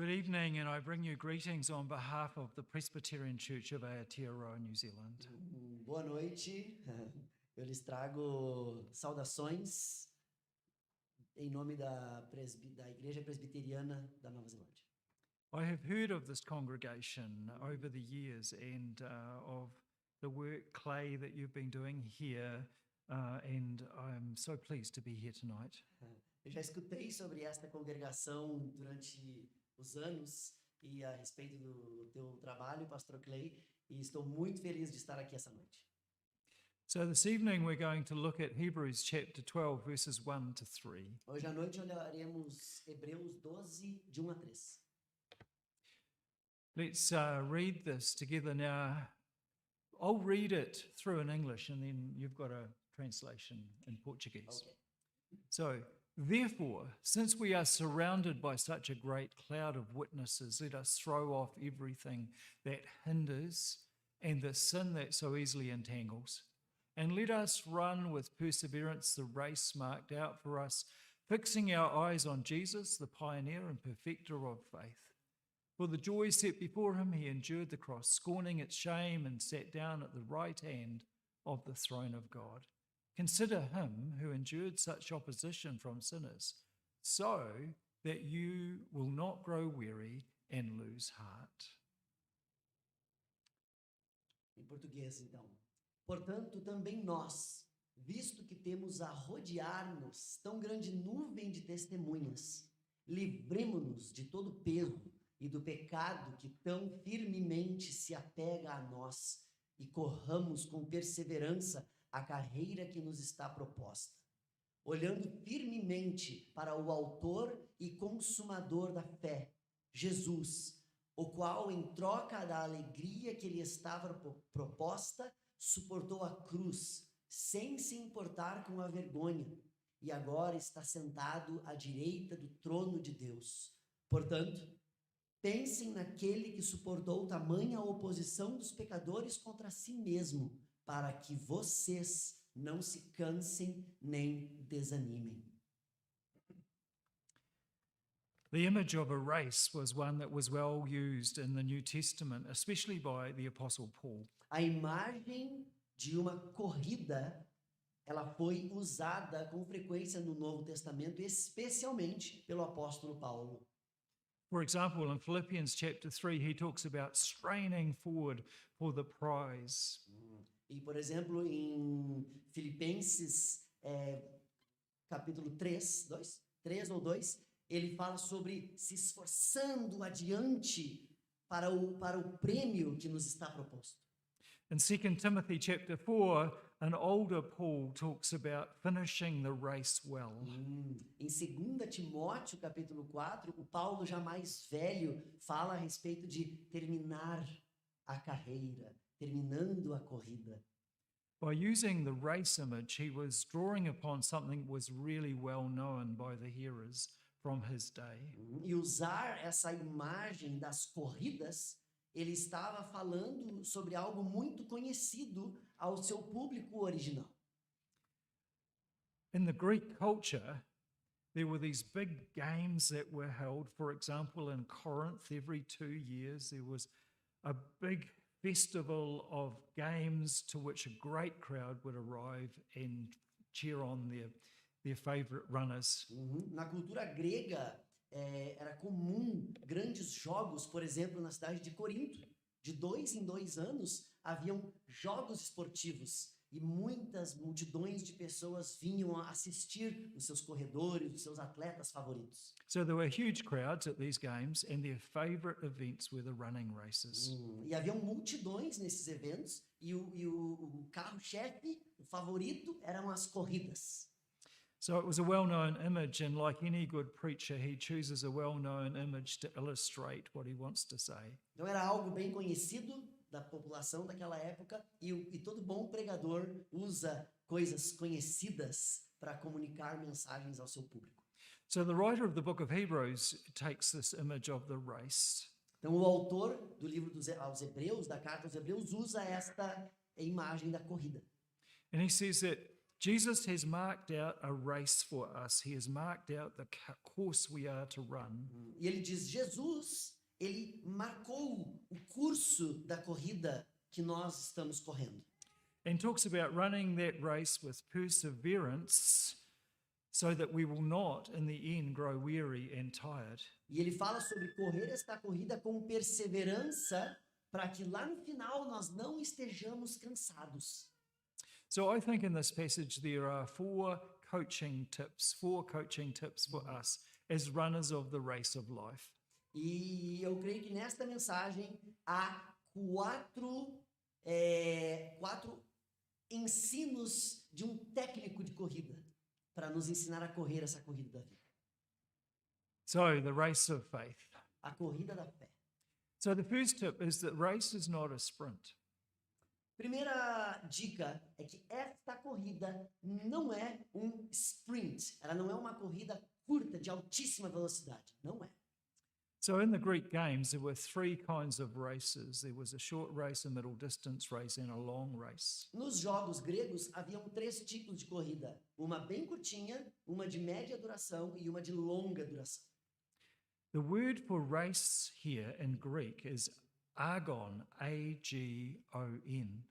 Good evening, and I bring you greetings on behalf of the Presbyterian Church of Aotearoa, New Zealand. Boa noite, eu lhes trago saudações em nome da Igreja Presbiteriana da Nova Zelândia. I have heard of this congregation over the years and of the work, Clay, that you've been doing here, and I'm so pleased to be here tonight. Eu já escutei sobre esta congregação durante os anos e a respeito do teu trabalho, Pastor Clay, e estou muito feliz de estar aqui essa noite. So this evening we're going to look at Hebrews chapter 12, verses 1 to 3. Hoje à noite olharemos Hebreus 12, de 1 a 3. Let's read this together now. I'll read it through in English and then you've got a translation in Portuguese. Okay. So, therefore, since we are surrounded by such a great cloud of witnesses, let us throw off everything that hinders and the sin that so easily entangles. And let us run with perseverance the race marked out for us, fixing our eyes on Jesus, the pioneer and perfecter of faith. For the joy set before him, he endured the cross, scorning its shame, and sat down at the right hand of the throne of God. Consider him who endured such opposition from sinners, so that you will not grow weary and lose heart. Em português, então. Portanto, também nós, visto que temos a rodear-nos tão grande nuvem de testemunhas, livremo-nos de todo peso e do pecado que tão firmemente se apega a nós e corramos com perseverança a carreira que nos está proposta, olhando firmemente para o autor e consumador da fé, Jesus, o qual, em troca da alegria que lhe estava proposta, suportou a cruz, sem se importar com a vergonha, e agora está sentado à direita do trono de Deus. Portanto, pensem naquele que suportou tamanha oposição dos pecadores contra si mesmo, para que vocês não se cansem nem desanimem. The image of a race was one that was well used in the New Testament, especially by the Apostle Paul. A imagem de uma corrida, ela foi usada com frequência no Novo Testamento, especialmente pelo apóstolo Paulo. For example, in Philippians chapter 3, he talks about straining forward for the prize. E, por exemplo, em Filipenses capítulo 3 ou 2, ele fala sobre se esforçando adiante para o prêmio que nos está proposto. In 2 Timothy chapter 4, an older Paul talks about finishing the race well. Em 2 Timóteo capítulo 4, o Paulo já mais velho fala a respeito de terminar a carreira, terminando a corrida. By using the race image, he was drawing upon something that was really well known by the hearers from his day. E usar essa imagem das corridas, ele estava falando sobre algo muito conhecido ao seu público original. In the Greek culture, there were these big games that were held. For example, in Corinth, every 2 years, there was a big festival of games to which a great crowd would arrive and cheer on their favorite runners. Na cultura grega, era comum grandes jogos, por exemplo, na cidade de Corinto. De 2 em 2 anos, haviam jogos esportivos e muitas multidões de pessoas vinham a assistir os seus corredores, os seus atletas favoritos. So there were huge crowds at these games, and their favorite events were the running races. E haviam multidões nesses eventos e o carro-chefe, o favorito, eram as corridas. So it was a well-known image, and like any good preacher, he chooses a well-known image to illustrate what he wants to say. Então era algo bem conhecido da população daquela época e todo bom pregador usa coisas conhecidas para comunicar mensagens ao seu público. So the writer of the book of Hebrews takes this image of the race. Então o autor do livro aos Hebreus, da carta aos Hebreus, usa esta imagem da corrida. And he says that Jesus has marked out a race for us. He has marked out the course we are to run. E ele diz: Jesus, ele marcou o curso da corrida que nós estamos correndo. And talks about running that race with perseverance so that we will not, in the end, grow weary and tired. E ele fala sobre correr esta corrida com perseverança para que lá no final nós não estejamos cansados. So I think in this passage there are four coaching tips for us as runners of the race of life. E eu creio que nesta mensagem há quatro ensinos de um técnico de corrida para nos ensinar a correr essa corrida da vida. So the race of faith. A corrida da fé. So the first tip is that race is not a sprint. Primeira dica é que esta corrida não é um sprint, ela não é uma corrida curta de altíssima velocidade, não é. So in the Greek games, there were three kinds of races. There was a short race, a middle distance race, and a long race. Nos jogos gregos haviam três tipos de corrida: uma bem curtinha, uma de média duração e uma de longa duração. The word for race here in Greek is agon, A-G-O-N.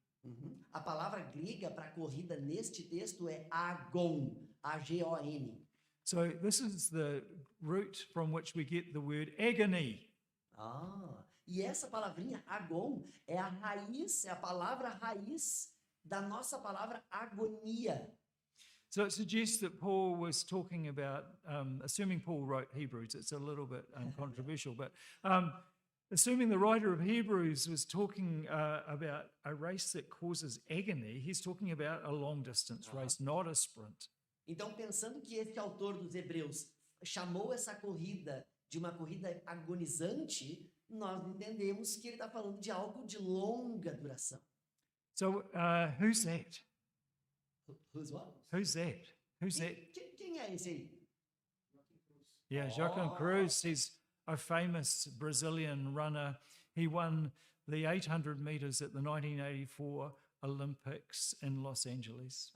A palavra grega para corrida neste texto é agon, A-G-O-N. So this is the root from which we get the word agony. E essa palavrinha agon é a raiz, é a palavra raiz da nossa palavra agonia. So it suggests that Paul was talking about, assuming Paul wrote Hebrews, it's a little bit controversial, but assuming the writer of Hebrews was talking about a race that causes agony, he's talking about a long distance race, not a sprint. Então, pensando que este autor dos Hebreus chamou essa corrida de uma corrida agonizante, nós entendemos que ele está falando de algo de longa duração. So who's that? Who's what? Who's that? Who's that? Quem é esse aí? Yeah, Joaquim Cruz. He's a famous Brazilian runner. He won the 800 meters at the 1984 Olympics in Los Angeles.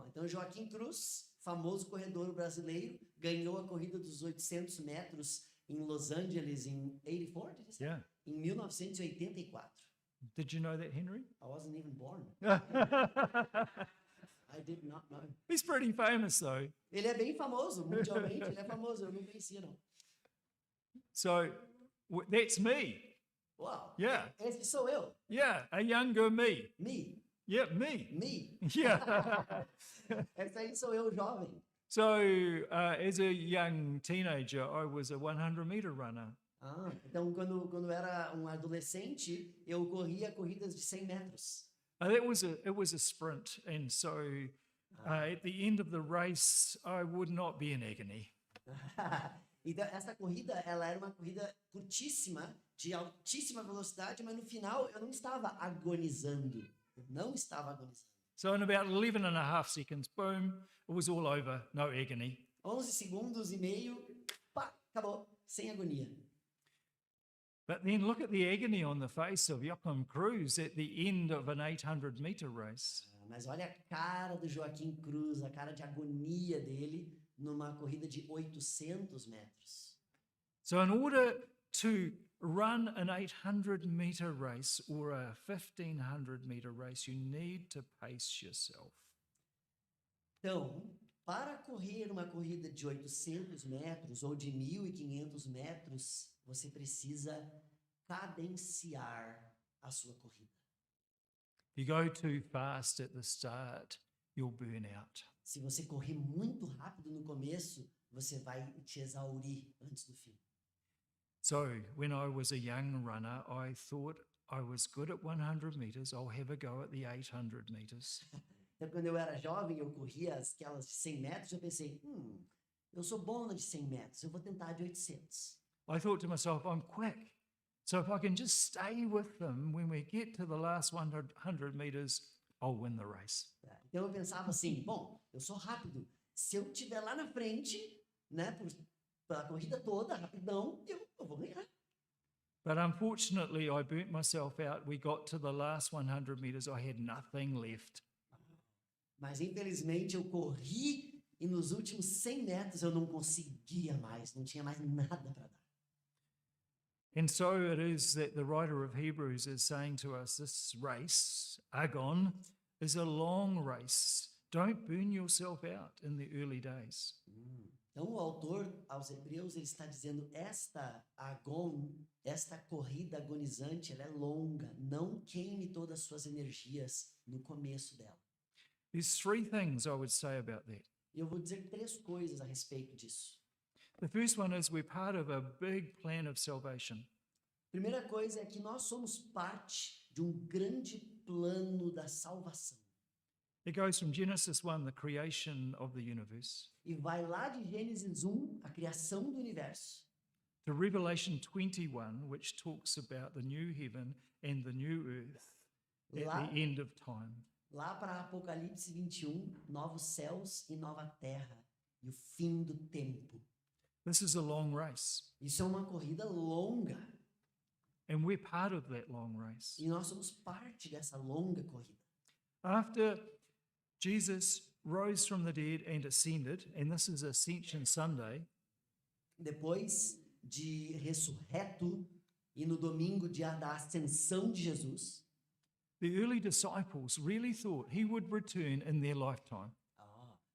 Então Joaquim Cruz, famoso corredor brasileiro, ganhou a corrida dos 800 metros em Los Angeles em 84, did you say? Yeah. Em 1984. Did you know that, Henry? I wasn't even born. I did not know. He's pretty famous, though. Ele é bem famoso, mundialmente, ele é famoso, eu não conhecia não. So that's me. Uau, Yeah. esse sou eu. Yeah, a younger me. Me. Yeah, me. Me. Yeah. Esse aí sou eu, jovem. So as a young teenager, I was a 100-meter runner. Então quando eu era um adolescente, eu corria corridas de 100 metros. It was a sprint, and so at the end of the race, I would not be in agony. Então essa corrida, ela era uma corrida curtíssima, de altíssima velocidade, mas no final eu não estava agonizando. Eu não estava agonizando. So in about 11 and a half seconds, boom, it was all over, no agony. 11 segundos e meio, pá, acabou, sem agonia. But then look at the agony on the face of Joachim Cruz at the end of an 800-meter race. Mas olha a cara do Joaquim Cruz, a cara de agonia dele numa corrida de 800 metros. So in order to run an 800-meter race or a 1,500-meter race, you need to pace yourself. Então, para correr uma corrida de 800 metros ou de 1.500 metros, você precisa cadenciar a sua corrida. If you go too fast at the start, you'll burn out. Se você correr muito rápido no começo, você vai te exaurir antes do fim. So when I was a young runner, I thought I was good at 100 meters. I'll have a go at the 800 meters. Então, quando eu era jovem, eu corria aquelas de 100 metros, eu pensei, eu sou bom na de 100 metros, eu vou tentar de 800. I thought to myself, I'm quick. So if I can just stay with them when we get to the last 100 meters, I'll win the race. Então eu pensava assim, bom, eu sou rápido. Se eu estiver lá na frente, né, pela corrida toda, rapidão, eu vou ganhar. But unfortunately, I burnt myself out. We got to the last 100 meters. I had nothing left. Mas infelizmente eu corri e nos últimos 100 metros eu não conseguia mais, não tinha mais nada para dar. And so it is that the writer of Hebrews is saying to us, this race, agon, is a long race. Don't burn yourself out in the early days. Então o autor aos Hebreus ele está dizendo esta corrida agonizante, ela é longa. Não queime todas as suas energias no começo dela. There's three things I would say about that. E eu vou dizer 3 coisas a respeito disso. The first one is we're part of a big plan of salvation. Primeira coisa é que nós somos parte de um grande plano da salvação. It goes from Genesis 1, the creation of the universe, E vai lá de Gênesis 1, a criação do universo, to Revelation 21, which talks about the new heaven and the new earth at Lá- the end of time. lá para Apocalipse 21, novos céus e nova terra, e o fim do tempo. This is a long race, Isso é uma corrida longa, and we're part of that long race. e nós somos parte dessa longa corrida. After Jesus rose from the dead and ascended, and this is Ascension Sunday, Depois de ressurreto e no domingo da ascensão de Jesus, the early disciples really thought he would return in their lifetime.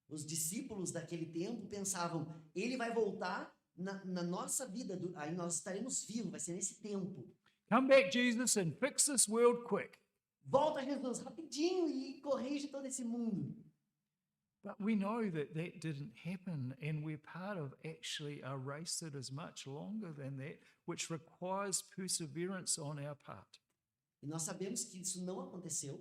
os discípulos daquele tempo pensavam, ele vai voltar na nossa vida, aí nós estaremos vivos, vai ser nesse tempo. Come back, Jesus, and fix this world quick. Volta Jesus rapidinho e corrige todo esse mundo. But we know that that didn't happen, and we're part of actually a race that is much longer than that, which requires perseverance on our part. E nós sabemos que isso não aconteceu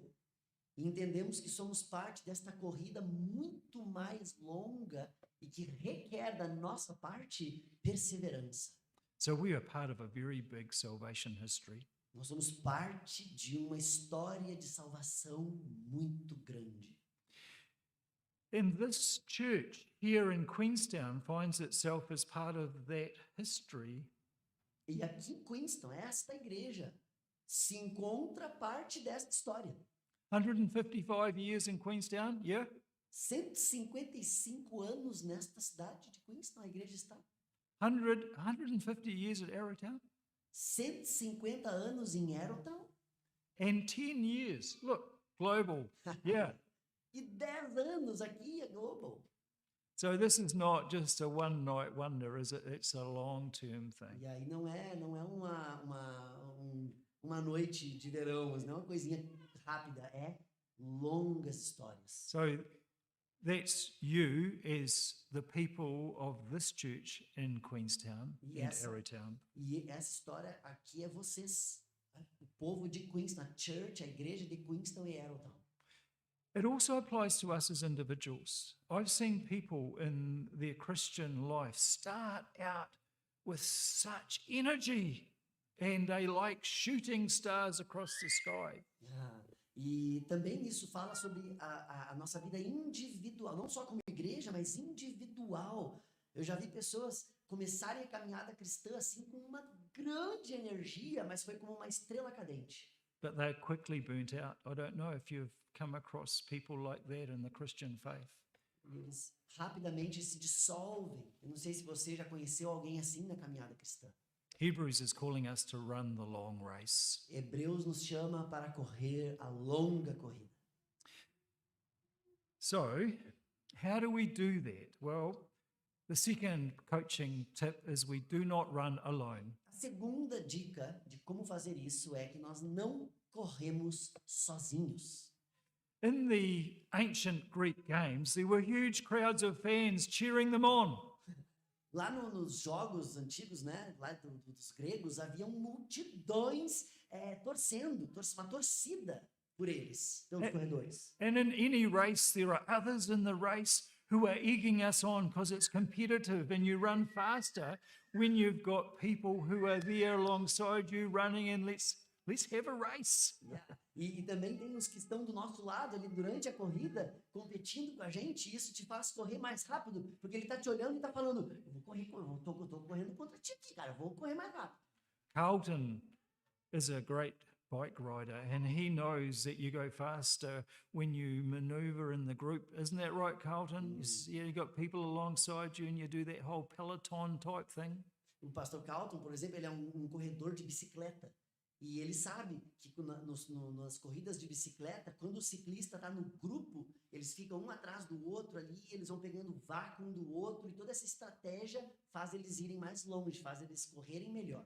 e entendemos que somos parte desta corrida muito mais longa e que requer da nossa parte perseverança. So we are part of a very big salvation history. Nós somos parte de uma história de salvação muito grande. And this church here in Queenstown finds itself as part of that history. E aqui em Queenstown, esta igreja se encontra parte desta história. 155 years in Queenstown, yeah? 155 anos nesta cidade de Queenstown, a igreja está. 150 years at Arrowtown, 150 anos em Arrowtown and 10 years, look, global, yeah. e 10 anos aqui a Global. So this is not just a one-night wonder, is it? It's a long-term thing. E aí não é uma noite de verão, mas não é uma coisinha rápida, é longas histórias. So that's you as the people of this church in Queenstown Yes. and Arrowtown. E essa história aqui é vocês, né? O povo de Queenstown, a church, a igreja de Queenstown e Arrowtown. It also applies to us as individuals. I've seen people in their Christian life start out with such energy and they like shooting stars across the sky. E também isso fala sobre a nossa vida individual, não só como igreja, mas individual. Eu já vi pessoas começarem a caminhada cristã assim com uma grande energia, mas foi como uma estrela cadente. But they're quickly burnt out. I don't know if you've come across people like that in the Christian faith. E eles rapidamente se dissolvem. Eu não sei se você já conheceu alguém assim na caminhada cristã. Hebrews is calling us to run the long race. Hebreus nos chama para correr a longa corrida. So, how do we do that? Well, the second coaching tip is we do not run alone. A segunda dica de como fazer isso é que nós não corremos sozinhos. In the ancient Greek games, there were huge crowds of fans cheering them on. Lá nos jogos antigos, né, lá dos gregos, haviam multidões torcendo, uma torcida por eles, pelos corredores. And in any race, there are others in the race who are egging us on because it's competitive and you run faster when you've got people who are there alongside you running and let's have a race. E também tem os que estão do nosso lado ali durante a corrida, competindo com a gente, e isso te faz correr mais rápido, porque ele está te olhando e está falando, eu tô correndo contra ti aqui, cara, eu vou correr mais rápido. Carlton is a great bike rider, and he knows that you go faster when you maneuver in the group. Isn't that right, Carlton? You got people alongside you and you do that whole peloton type thing. O pastor Carlton, por exemplo, ele é um corredor de bicicleta. E ele sabe que nas corridas de bicicleta, quando o ciclista está no grupo, eles ficam um atrás do outro ali, eles vão pegando vácuo um do outro, e toda essa estratégia faz eles irem mais longe, faz eles correrem melhor.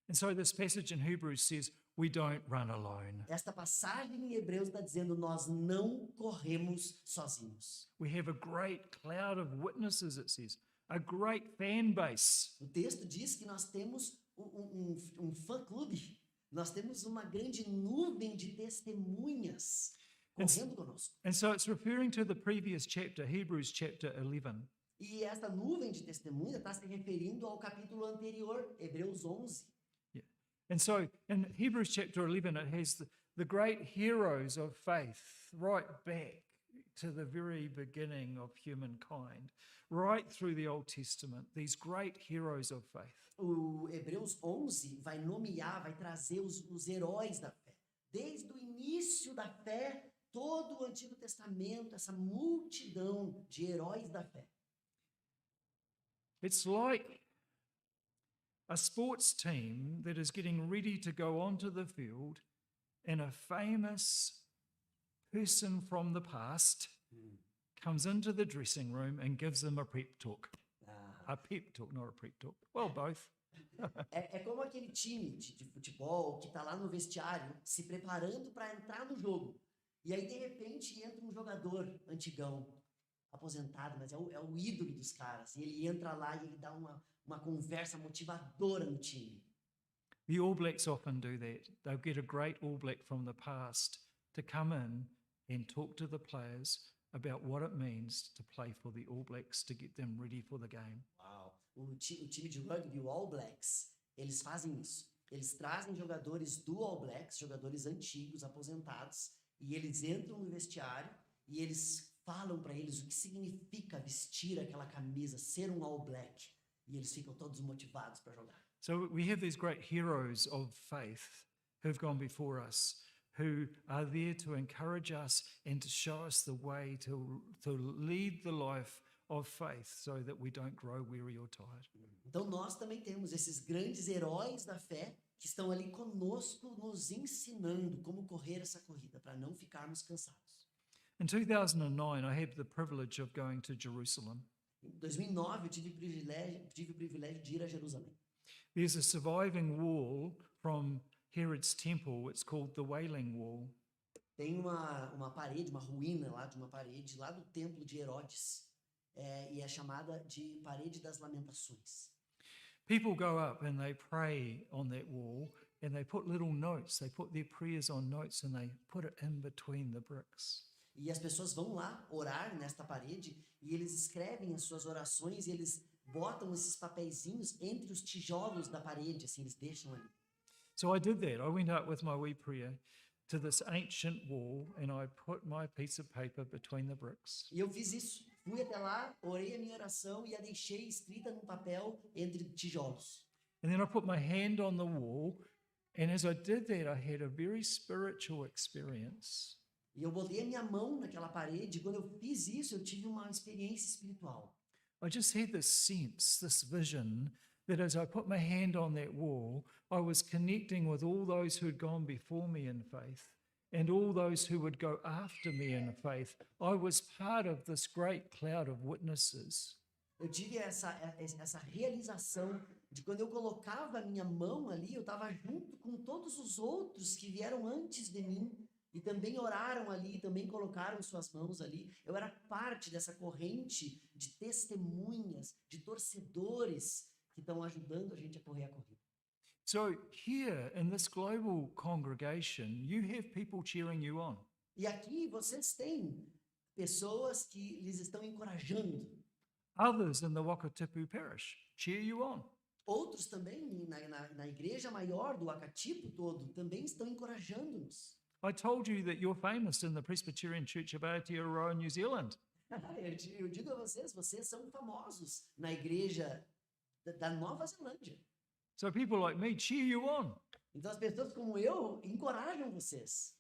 And so this passage in Hebrews says, we don't run alone. Esta passagem em Hebreus está dizendo, nós não corremos sozinhos. We have a great cloud of witnesses, it says, a great fan base. O texto diz que nós temos um fã-clube, nós temos uma grande nuvem de testemunhas correndo conosco. And so it's referring to the previous chapter, Hebrews chapter 11. E essa nuvem de testemunha está se referindo ao capítulo anterior, Hebreus 11. Yeah. And so in Hebrews chapter 11, it has the great heroes of faith right back to the very beginning of humankind, right through the Old Testament, these great heroes of faith. O Hebreus 11 vai nomear, vai trazer os heróis da fé. Desde o início da fé, todo o Antigo Testamento, essa multidão de heróis da fé. It's like a sports team that is getting ready to go onto the field, and a famous person from the past comes into the dressing room and gives them a pep talk. A pep talk, not a prep talk. Well, both. É como aquele time de futebol que está lá no vestiário se preparando para entrar no jogo. E aí, de repente, entra um jogador antigão, aposentado, mas é o ídolo dos caras. E ele entra lá e ele dá uma conversa motivadora no time. The All Blacks often do that. They'll get a great All Black from the past to come in and talk to the players about what it means to play for the All Blacks, to get them ready for the game. Uau. O time de rugby, o All Blacks, eles fazem isso. Eles trazem jogadores do All Blacks, jogadores antigos, aposentados, e eles entram no vestiário e eles falam para eles o que significa vestir aquela camisa, ser um All Black. E eles ficam todos motivados para jogar. So we have these great heroes of faith who've gone before us, who are there to encourage us and to show us the way to lead the life of faith so that we don't grow weary or tired. Então nós também temos esses grandes heróis da fé que estão ali conosco nos ensinando como correr essa corrida para não ficarmos cansados. In 2009, I had the privilege of going to Jerusalem. Em 2009 eu tive o privilégio de ir a Jerusalém. There's a surviving wall from Herod's temple. It's called the Wailing Wall. Tem uma parede, uma ruína lá de uma parede lá do templo de Herodes. E é chamada de Parede das Lamentações. People go up and they pray on that wall, and they put little notes. They put their prayers on notes and they put it in between the bricks. E as pessoas vão lá orar nesta parede e eles escrevem as suas orações e eles botam esses papeizinhos entre os tijolos da parede, assim, eles deixam ali. So I did that. I went up with my wee prayer to this ancient wall and I put my piece of paper between the bricks. E eu fiz isso. Fui até lá, orei a minha oração e a deixei escrita num papel entre tijolos. And then I put my hand on the wall, and as I did that, I had a very spiritual experience. E eu botei a minha mão naquela parede e quando eu fiz isso, eu tive uma experiência espiritual. I just had this sense, this vision, that as I put my hand on that wall, I was connecting with all those who had gone before me in faith and all those who would go after me in faith. I was part of this great cloud of witnesses. Eu tive essa realização de quando eu colocava a minha mão ali, eu estava junto com todos os outros que vieram antes de mim e também oraram ali, também colocaram suas mãos ali. Eu era parte dessa corrente de testemunhas, de torcedores que estão ajudando a gente a correr a corrida. So here in this global congregation, you have people cheering you on. E aqui vocês têm pessoas que lhes estão encorajando. Others in the Wakatipu parish cheer you on. Outros também na igreja maior do Wakatipu todo também estão encorajando-nos. I told you that you're famous in the Presbyterian Church of Aotearoa, New Zealand. Eu digo a vocês são famosos na igreja da Nova Zelândia. So people like me cheer you on. Então as pessoas como eu encorajam vocês.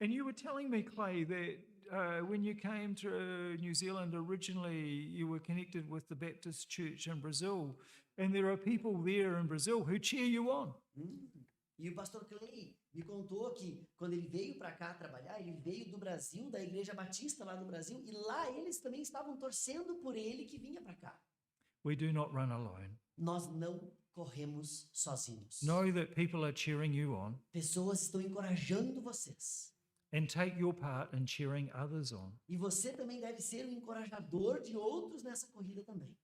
And you were telling me, Clay, that when you came to New Zealand originally, you were connected with the Baptist Church in Brazil, and there are people there in Brazil who cheer you on. E o pastor Clay me contou que quando ele veio para cá trabalhar, ele veio do Brasil, da Igreja Batista lá no Brasil, e lá eles também estavam torcendo por ele que vinha para cá. We do not run alone. Nós não corremos sozinhos. Know that people are cheering you on, Pessoas estão encorajando vocês. and take your part in cheering others on. E você também deve ser um encorajador de outros nessa corrida também.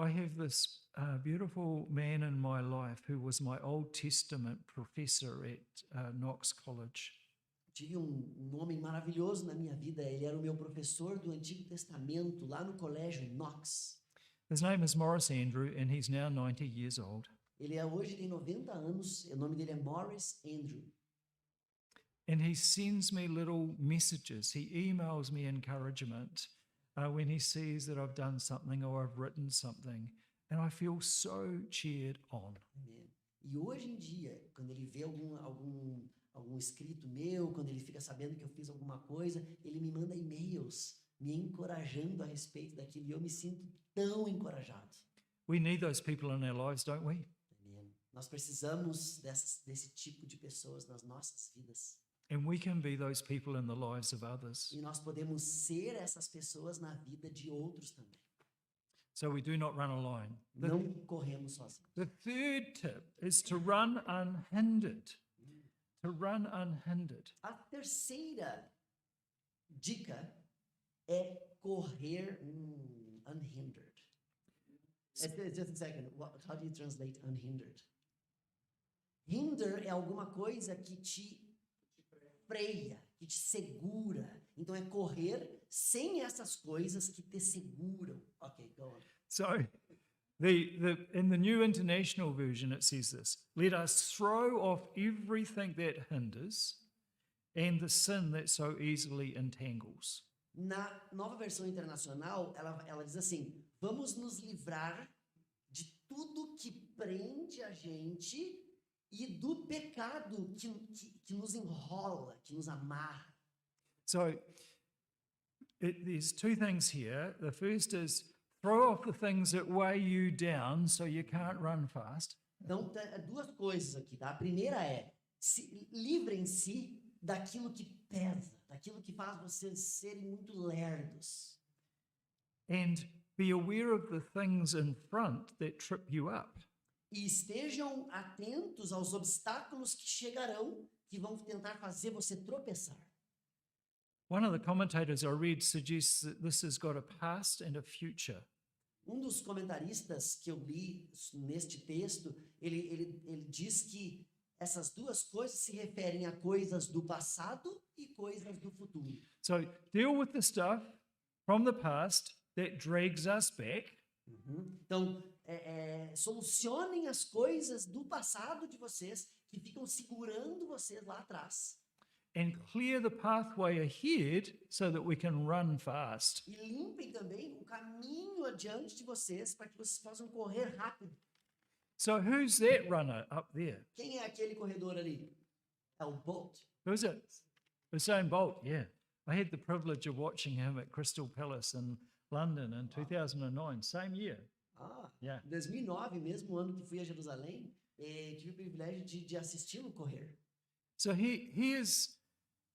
I have this beautiful man in my life who was my Old Testament professor at Knox College. Tive um homem maravilhoso na minha vida. Ele era o meu professor do Antigo Testamento lá no colégio Knox. His name is Morris Andrew, and he's now 90 years old. Hoje tem 90 anos. O nome dele é Morris Andrew. And he sends me little messages. He emails me encouragement when he sees that I've done something or I've written something. And I feel so cheered on. Amém. E hoje em dia, quando ele vê algum escrito meu, quando ele fica sabendo que eu fiz alguma coisa, ele me manda e-mails me encorajando a respeito daquilo. E eu me sinto tão encorajado. We need those people in our lives, don't we? Amém. Nós precisamos desse tipo de pessoas nas nossas vidas. And we can be those people in the lives of others. E nós podemos ser essas pessoas na vida de outros também. So we do not run alone. Não corremos sozinhos. The third tip is to run unhindered. To run unhindered. A terceira dica é correr unhindered. Just a second. How do you translate unhindered? Hinder é alguma coisa que te freia, que te segura. Então é correr sem essas coisas que te seguram. Okay, go on. So in the New International Version it says this: let us throw off everything that hinders and the sin that so easily entangles. Na Nova Versão Internacional, ela diz assim: vamos nos livrar de tudo que prende a gente e do pecado que nos enrola, que nos amarra. So there's two things here. The first is throw off the things that weigh you down so you can't run fast. Então, duas coisas aqui, tá? A primeira é, livrem-se daquilo que pesa, daquilo que faz vocês serem muito lerdos. And be aware of the things in front that trip you up. E estejam atentos aos obstáculos que chegarão, que vão tentar fazer você tropeçar. One of the commentators I read suggests that this has got a past and a future. Dos comentaristas que eu li neste texto, ele diz que essas duas coisas se referem a coisas do passado e coisas do futuro. So deal with the stuff from the past that drags us back. Então, solucionem as coisas do passado de vocês que ficam segurando vocês lá atrás. And clear the pathway ahead so that we can run fast. E limpem também o caminho adiante de vocês para que vocês possam correr rápido. So who's that runner up there? Quem é aquele corredor ali? É o Bolt. Who's it? Usain Bolt, yeah. I had the privilege of watching him at Crystal Palace in London in 2009, same year. Yeah. Em 2009, mesmo ano que fui a Jerusalém, tive o privilégio de assisti-lo correr. So he is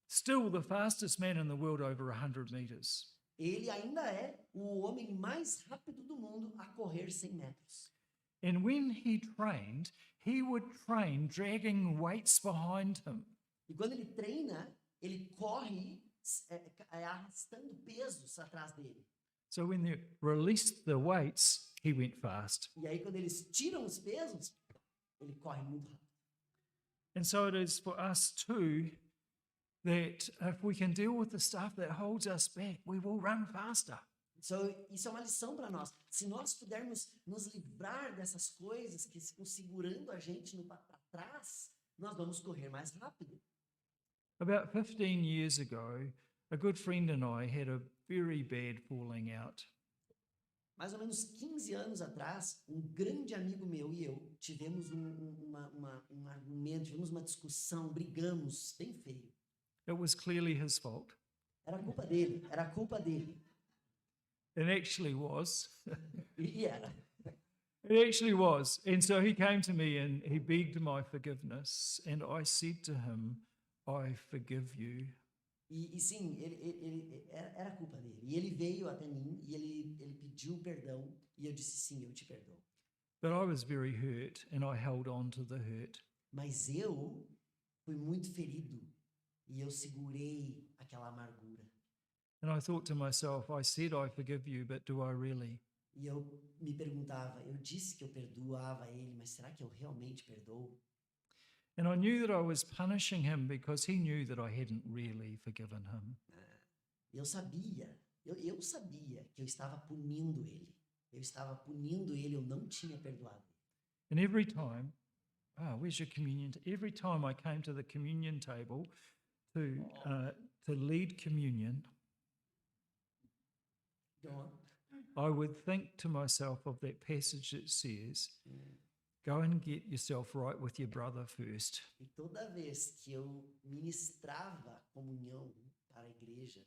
still the fastest man in the world over 100 meters. Ele ainda é o homem mais rápido do mundo a correr 100 metros. And when he trained, he would train dragging weights behind him. E quando ele treina, ele corre arrastando pesos atrás dele. So when they released the weights, he went fast. E aí quando eles tiram os pesos, ele corre muito rápido. And so it is for us too, that if we can deal with the stuff that holds us back, we will run faster. Isso é uma lição para nós. Se nós pudermos nos livrar dessas coisas que estão segurando a gente para trás, nós vamos correr mais rápido. About 15 years ago, a good friend and I had a very bad falling out. Mais ou menos 15 anos atrás, um grande amigo meu e eu tivemos um argumento, tivemos uma discussão, brigamos, bem feio. It was clearly his fault. Era culpa dele, era culpa dele. It actually was. E era. It actually was. And so he came to me and he begged my forgiveness. And I said to him, I forgive you. E sim, era culpa dele. E ele veio até mim e ele pediu perdão. E eu disse, sim, eu te perdoo. But I was very hurt and I held on to the hurt. Mas eu fui muito ferido e eu segurei aquela amargura. And I thought to myself, I said I forgive you, but do I really? E eu me perguntava, eu disse que eu perdoava ele, mas será que eu realmente perdoo? And I knew that I was punishing him because he knew that I hadn't really forgiven him. Eu sabia que eu estava punindo ele. Eu estava punindo ele, eu não tinha perdoado. And every time, where's your communion? Every time I came to the communion table to lead communion, Go on. I would think to myself of that passage that says, go and get yourself right with your brother first. E toda vez que eu ministrava comunhão para a igreja,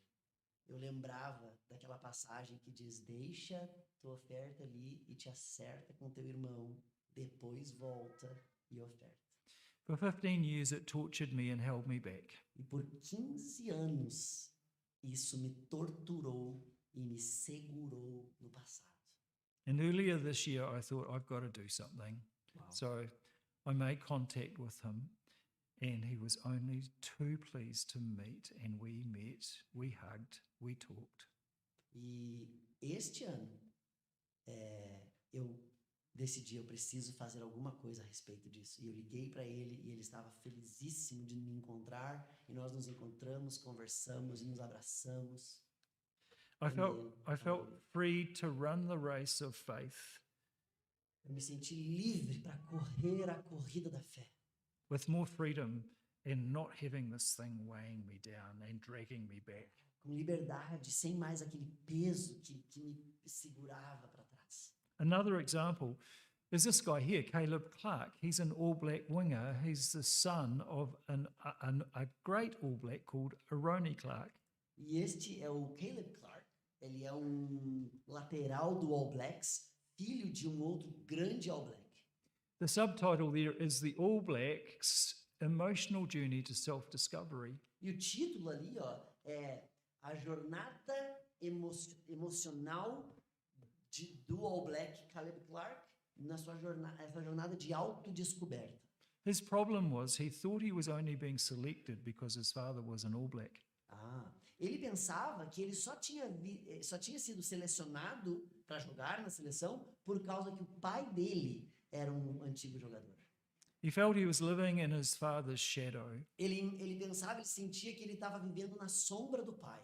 eu lembrava daquela passagem que diz, deixa tua oferta ali e te acerta com teu irmão, depois volta e oferta. For 15 years it tortured me and held me back. E por 15 anos, isso me torturou e me segurou no passado. And earlier this year I thought, I've got to do something. Wow. So I made contact with him and he was only too pleased to meet, and we met, we hugged, we talked. E este ano, eu decidi, eu preciso fazer alguma coisa a respeito disso. E eu liguei para ele e ele estava felizíssimo de me encontrar. E nós nos encontramos, conversamos e nos abraçamos. I felt free to run the race of faith Eu me senti livre para correr a corrida da fé. with more freedom and not having this thing weighing me down and dragging me back. Com liberdade, sem mais aquele peso que me segurava para trás. Another example is this guy here, Caleb Clark. He's an All Black winger. He's the son of a great All Black called Aroni Clark. E este é o Caleb Clark. Ele é lateral do All Blacks, filho de outro grande All Black. The subtitle there is The All Blacks' Emotional Journey to Self-Discovery. E o título ali, ó, é a jornada emocional do All Black Caleb Clark na sua essa jornada de autodescoberta. His problem was he thought he was only being selected because his father was an All Black. Ele pensava que ele só tinha sido selecionado para jogar na seleção por causa que o pai dele era um antigo jogador. He felt he was living in his father's shadow. Ele pensava, ele sentia que ele estava vivendo na sombra do pai.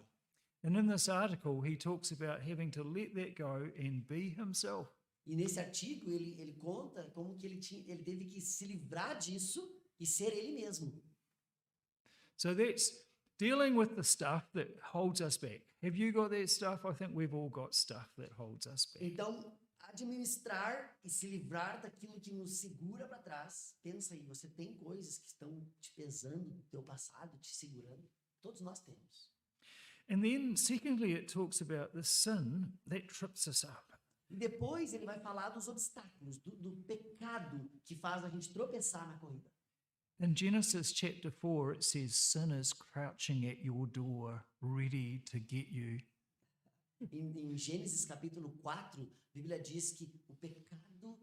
And in this article, he talks about having to let that go and be himself. E nesse artigo ele conta como que ele teve que se livrar disso e ser ele mesmo. So that's dealing with the stuff that holds us back. Have you got that stuff? I think we've all got stuff that holds us back. Então, administrar e se livrar daquilo que nos segura para trás. Pensa aí, você tem coisas que estão te pesando do teu passado, te segurando. Todos nós temos. And then, secondly, it talks about the sin that trips us up. E depois ele vai falar dos obstáculos, do pecado que faz a gente tropeçar na corrida. In Genesis chapter 4, it says, sin is crouching at your door, ready to get you. Em Gênesis capítulo 4, a Bíblia diz que o pecado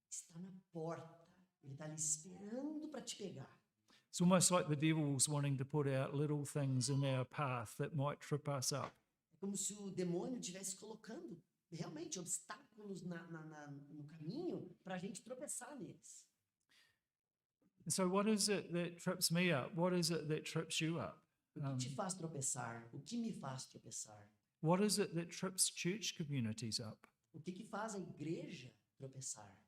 está na porta. Ele está ali esperando para te pegar. It's almost like the devil's wanting to put out little things in our path that might trip us up. É como se o demônio estivesse colocando realmente obstáculos no caminho para a gente tropeçar neles. So what is it that trips me up? What is it that trips you up? O que te faz tropeçar? O que me faz tropeçar? What is it that trips church communities up? O que faz a igreja tropeçar?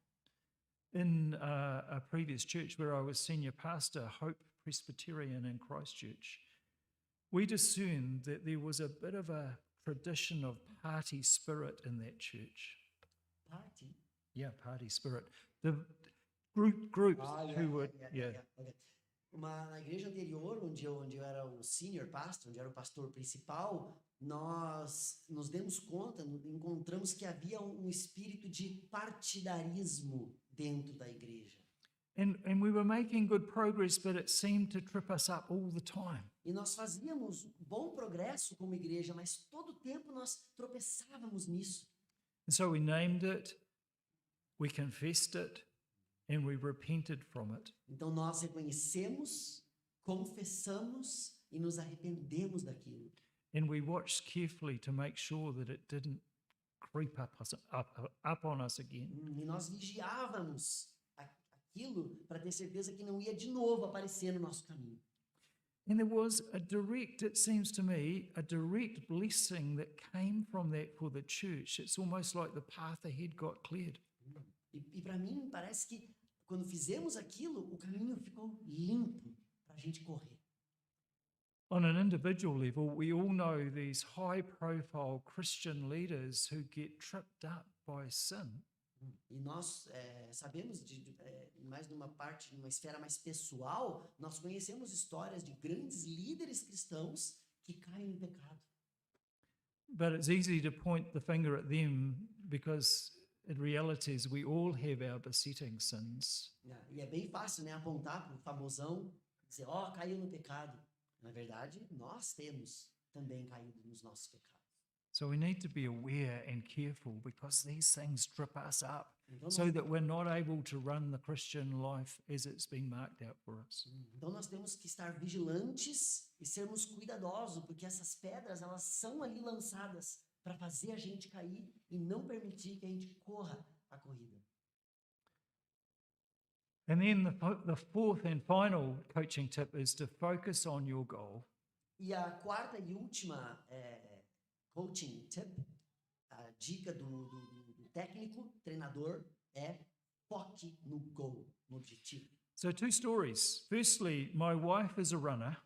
In a previous church where I was senior pastor, Hope Presbiteriana in Christchurch, we discerned that there was a bit of a tradition of party spirit in that church. Party? Yeah, party spirit. groups Ah, who would, yeah. okay. Na igreja anterior, onde eu era o senior pastor, onde eu era o pastor principal, nós nos demos conta, encontramos que havia um espírito de partidarismo dentro da igreja. And we were making good progress, but it seemed to trip us up all the time. E nós fazíamos bom progresso como igreja, mas todo tempo nós tropeçávamos nisso. And so we named it, we confessed it, and we repented from it. Então nós reconhecemos, confessamos e nos arrependemos daquilo. And we watched carefully to make sure that it didn't creep up on us again. E nós vigiávamos aquilo para ter certeza que não ia de novo aparecer no nosso caminho. And there was it seems to me, a direct blessing that came from that for the church. It's almost like the path ahead got cleared. E para mim parece que quando fizemos aquilo, o caminho ficou limpo para a gente correr. On an individual level, we all know these high-profile Christian leaders who get tripped up by sin. E nós sabemos, mais numa esfera mais pessoal, nós conhecemos histórias de grandes líderes cristãos que caem no pecado. But it's easy to point the finger at them because in reality we all have our besetting sins. E é bem fácil, né, apontar para o famosão, dizer, caiu no pecado. Na verdade, nós temos também caído nos nossos pecados. So we need to be aware and careful because these things trip us up Então, so that we're not able to run the Christian life as it's been marked out for us. Então nós temos que estar vigilantes e sermos cuidadosos, porque essas pedras, elas são ali lançadas para fazer a gente cair e não permitir que a gente corra a corrida. And then the fourth and final coaching tip is to focus on your goal. E a quarta e última coaching tip, a dica do técnico, treinador, é foque no goal, no objetivo. So two stories. Firstly, my wife is a runner.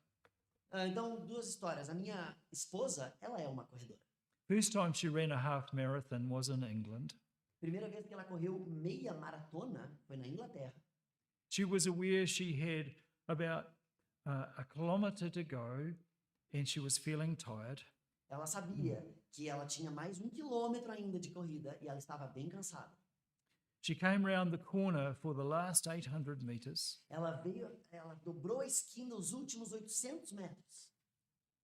Então, duas histórias. A minha esposa, ela é uma corredora. First time she ran a half marathon was in England. Primeira vez que ela correu meia maratona foi na Inglaterra. She was aware she had about a kilometre to go and she was feeling tired. Ela sabia que ela tinha mais 1 quilômetro ainda de corrida e ela estava bem cansada. She came round the corner for the last 800 meters. Ela dobrou a esquina os últimos 800 metros.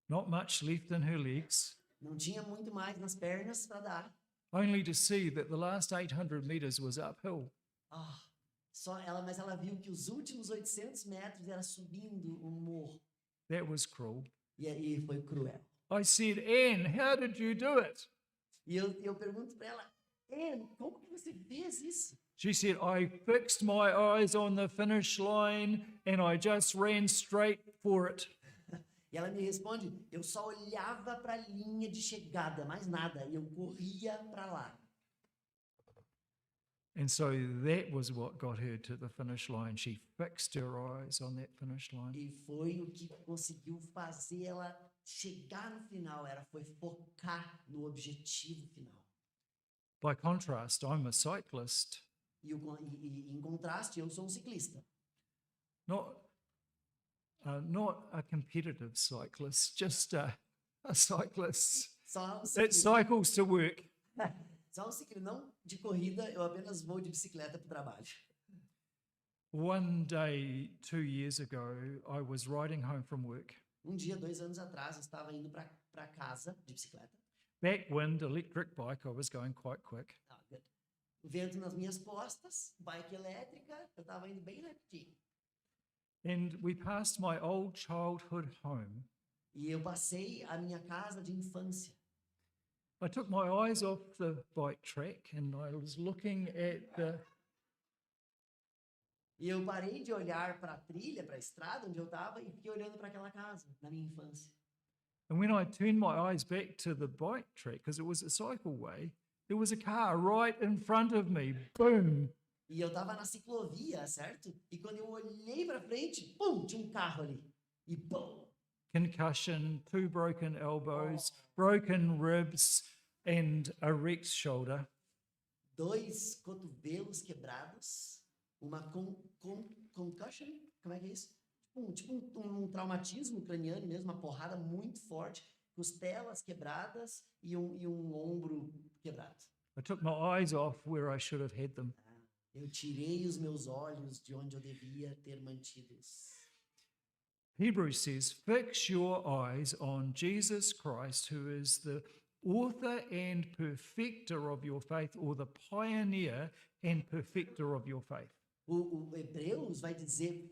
Not much left in her legs, Não tinha muito mais nas pernas para dar. only to see that the last 800 meters was uphill. Mas ela viu que os últimos 800 metros era subindo um morro. That was cruel. E foi cruel. I said, Anne, how did you do it? E eu pergunto para ela, Anne, como que você fez isso? She said, I fixed my eyes on the finish line and I just ran straight for it. E ela me responde, eu só olhava para a linha de chegada, mais nada, e eu corria para lá. And so that was what got her to the finish line. She fixed her eyes on that finish line. E foi o que conseguiu fazer ela chegar no final, foi focar no objetivo final. By contrast, I'm a cyclist, E em contraste, eu sou um ciclista. not a competitive cyclist, just a cyclist Só um that ciclista. cycles to work. Só um ciclista, não de corrida, eu apenas vou de bicicleta para o trabalho. One day, 2 years ago, I was riding home from work. Dia, 2 anos atrás, eu estava indo para casa de bicicleta. Backwind, electric bike, I was going quite quick. Good. Vento nas minhas costas, bike elétrica, eu estava indo bem rapidinho. And we passed my old childhood home. E eu passei a minha casa de infância. I took my eyes off the bike track and I was looking at the E eu parei de olhar para a trilha, para a estrada onde eu estava e fiquei olhando para aquela casa, na minha infância. And when I turned my eyes back to the bike track, because it was a cycleway, there was a car right in front of me. Boom! E eu estava na ciclovia, certo? E quando eu olhei para frente, pum, tinha um carro ali. E pum! Concussion, 2 broken elbows, broken ribs, and a wrecked shoulder. 2 cotovelos quebrados uma concussion, como é que é isso? Um traumatismo craniano mesmo, uma porrada muito forte, costelas quebradas e um ombro quebrado. I took my eyes off where I should have had them. Eu tirei os meus olhos de onde eu devia ter mantidos. Hebrews says, fix your eyes on Jesus Christ, who is the author and perfecter of your faith, or the pioneer and perfecter of your faith. O Hebreus vai dizer,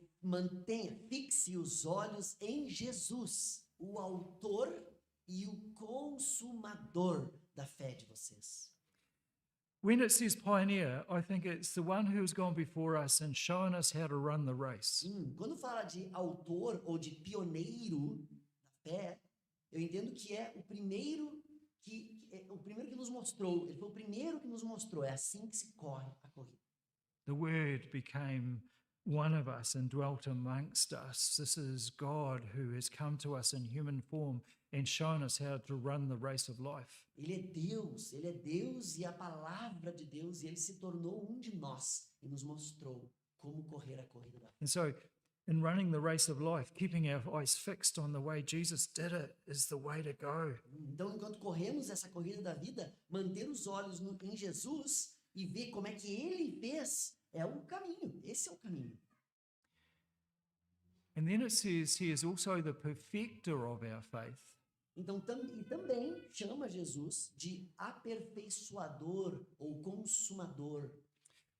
fixe os olhos em Jesus, o autor e o consumador da fé de vocês. When it says pioneer, I think it's the one who has gone before us and shown us how to run the race. Quando fala de autor ou de pioneiro da fé, eu entendo que é o primeiro que nos mostrou. Ele foi o primeiro que nos mostrou. É assim que se corre a corrida. The Word became one of us and dwelt amongst us. This is God who has come to us in human form and shown us how to run the race of life. Ele é Deus e a palavra de Deus, e ele se tornou um de nós e nos mostrou como correr a corrida da fé. And so, in running the race of life, keeping our eyes fixed on the way Jesus did it is the way to go. Então, enquanto corremos essa corrida da vida, manter os olhos em Jesus e ver como é que ele fez é o caminho. Esse é o caminho. And then it says he is also the perfecter of our faith. Então, também chama Jesus de aperfeiçoador ou consumador.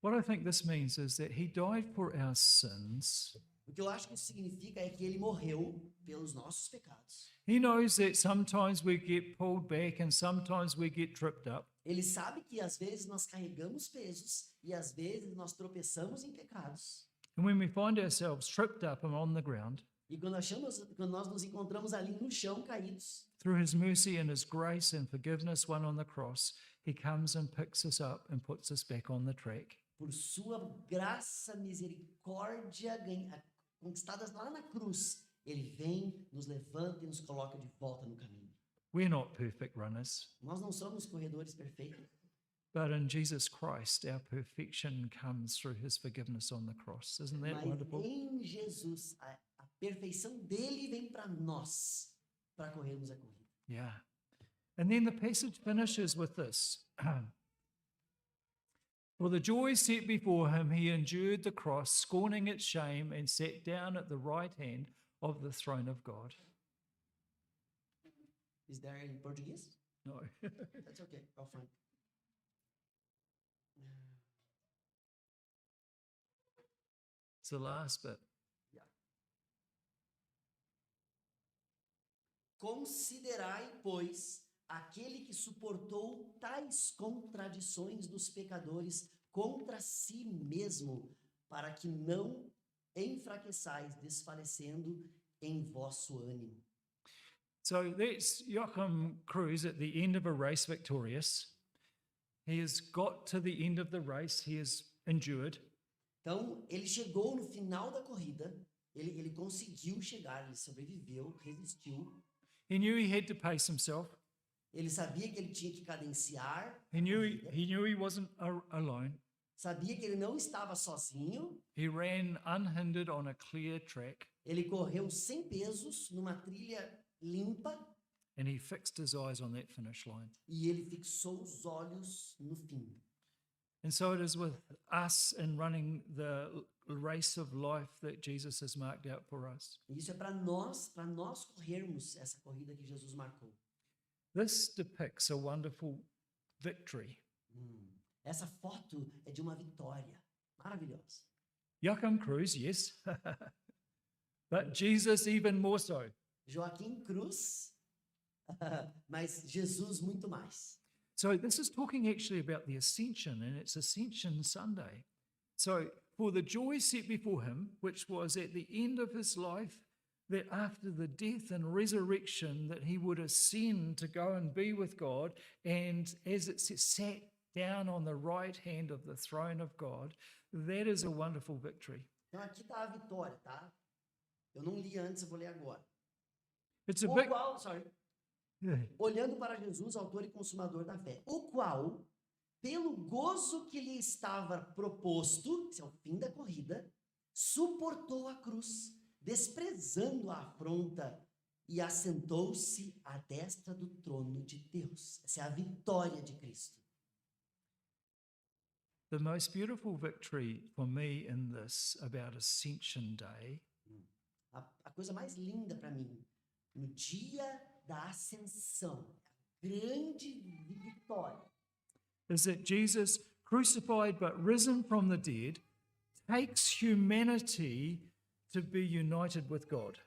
What I think this means is that he died for our sins. O que eu acho que isso significa é que ele morreu pelos nossos pecados. He knows that sometimes we get pulled back and sometimes we get tripped up. Ele sabe que às vezes nós carregamos pesos e às vezes nós tropeçamos em pecados. And when we find ourselves tripped up and on the ground, E quando nós nos encontramos ali no chão caídos, through his mercy and his grace and forgiveness won on the cross, he comes and picks us up and puts us back on the track. por sua graça, misericórdia conquistadas lá na cruz, ele vem, nos levanta e nos coloca de volta no caminho. We're not perfect runners, Nós não somos corredores perfeitos, but in Jesus Christ, our perfection comes through his forgiveness on the cross. Isn't that mas wonderful? em Jesus, a perfeição dele vem para nós, para corrermos a corrida. Yeah. And then the passage finishes with this. For the joy set before him, he endured the cross, scorning its shame, and sat down at the right hand of the throne of God. Is there in Portuguese? No. That's okay, I'll find. It's the last bit. Considerai, pois, aquele que suportou tais contradições dos pecadores contra si mesmo, para que não enfraqueçais, desfalecendo em vosso ânimo. So that's Joachim Cruz at the end of a race victorious. He has got to the end of the race. He has endured. Então, ele chegou no final da corrida, ele conseguiu chegar, ele sobreviveu, resistiu. He knew he had to pace himself. Ele sabia que ele tinha que cadenciar. He knew he wasn't alone. Sabia que ele não estava sozinho. He ran unhindered on a clear track. Ele correu sem pesos, numa trilha limpa. And he fixed his eyes on that finish line. E ele fixou os olhos no fim. And so it is with us in running the race of life that Jesus has marked out for us. E isso é para nós corrermos essa corrida que Jesus marcou. This depicts a wonderful victory. Essa foto é de uma vitória maravilhosa. Joachim Cruz, yes, but Jesus even more so. Joaquim Cruz, mas Jesus muito mais. So this is talking actually about the ascension, and it's Ascension Sunday. So for the joy set before him, which was at the end of his life, that after the death and resurrection that he would ascend to go and be with God, and as it says, sat down on the right hand of the throne of God, that is a wonderful victory. Então aqui está a vitória, tá? Eu não li antes, eu vou ler agora. It's a O big... qual, olhando para Jesus, autor e consumador da fé, o qual, pelo gozo que lhe estava proposto, esse é o fim da corrida, suportou a cruz, desprezando a afronta, e assentou-se à destra do trono de Deus. Essa é a vitória de Cristo. The most beautiful victory for me in this about Ascension Day A coisa mais linda para mim, no dia da ascensão, a grande vitória, is that Jesus, crucified but risen from the dead, takes humanity to be united with God.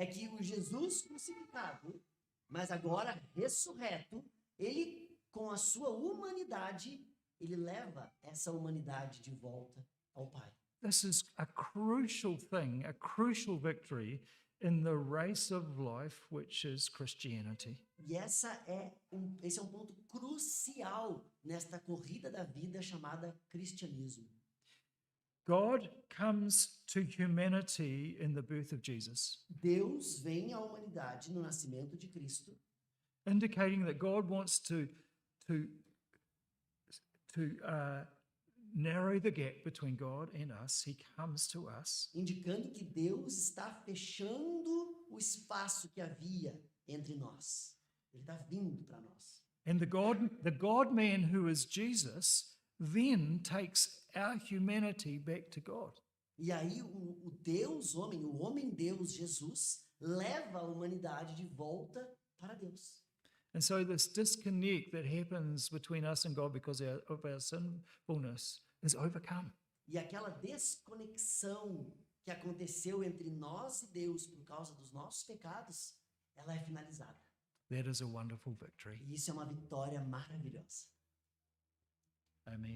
é que o Jesus crucificado, mas agora ressurreto, ele, com a sua humanidade, ele leva essa humanidade de volta ao Pai. This is a crucial thing, a crucial victory in the race of life, which is Christianity. E esse é um ponto crucial nesta corrida da vida chamada cristianismo. God comes to humanity in the birth of Jesus, Deus vem à humanidade no nascimento de Cristo, indicating that God wants to narrow the gap between God and us. He comes to us. indicando que Deus está fechando o espaço que havia entre nós. Ele está vindo para nós. And the God-man who is Jesus then takes our humanity back to God. E aí o Deus homem, o homem-deus Jesus, leva a humanidade de volta para Deus. And so this disconnect that happens between us and God because of our sinfulness is overcome. E aquela desconexão que aconteceu entre nós e Deus por causa dos nossos pecados, ela é finalizada. That is a wonderful victory. E isso é uma vitória maravilhosa. Amen.